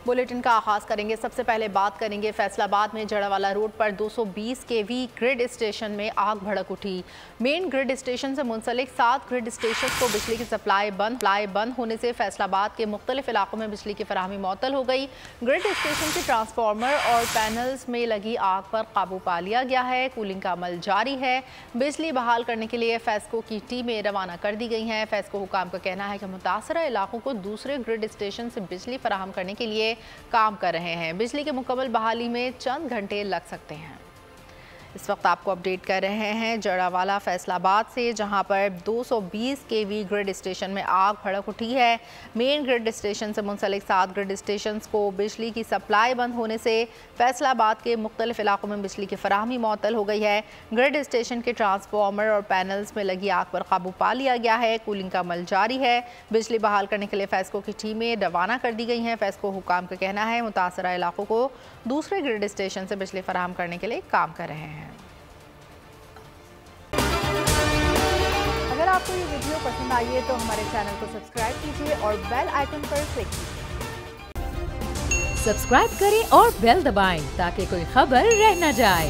Bulletin का आगाज करेंगे। सबसे पहले बात करेंगे फैसलाबाद में जड़ावाला रोड पर 220 केवी ग्रिड स्टेशन में आग भड़क उठी। मेन ग्रिड स्टेशन से मुंसलिक 7 ग्रिड स्टेशन को बिजली की सप्लाई बंद होने से फैसलाबाद के मुख्तलिफ इलाकों में बिजली की फराहमी मुअत्तल हो गई। ग्रिड स्टेशन के ट्रांसफार्मर और पैनल्स में लगी आग पर काबू पा लिया गया है। कूलिंग का अमल जारी है। बिजली बहाल करने के लिए फेस्को की टीमें रवाना कर दी गई हैं। फेस्को हुकाम का कहना है कि मुतासरा इलाकों को दूसरे ग्रिड स्टेशन से बिजली फराहम करने के लिए काम कर रहे हैं। बिजली के मुकम्मल बहाली में चंद घंटे लग सकते हैं। इस वक्त आपको अपडेट कर रहे हैं जड़ावाला फैसलाबाद से, जहां पर 220 केवी ग्रिड स्टेशन में आग भड़क उठी है। मेन ग्रिड स्टेशन से मुंसलिक 7 ग्रिड स्टेशन को बिजली की सप्लाई बंद होने से फैसलाबाद के मुख्तलिफ इलाकों में बिजली की फराहमी मुअत्तल हो गई है। ग्रिड स्टेशन के ट्रांसफार्मर और पैनल्स में लगी आग पर काबू पा लिया गया है। कूलिंग का अमल जारी है। बिजली बहाल करने के लिए फेस्को की टीमें रवाना कर दी गई हैं। फेस्को हुकाम का कहना है मुतासरा इलाकों को दूसरे ग्रिड स्टेशन से बिजली फराहम करने के लिए काम कर रहे हैं। अगर आपको ये वीडियो पसंद आई है तो हमारे चैनल को सब्सक्राइब कीजिए और बेल आइकन पर क्लिक कीजिए। सब्सक्राइब करें और बेल दबाएं ताकि कोई खबर रह न जाए।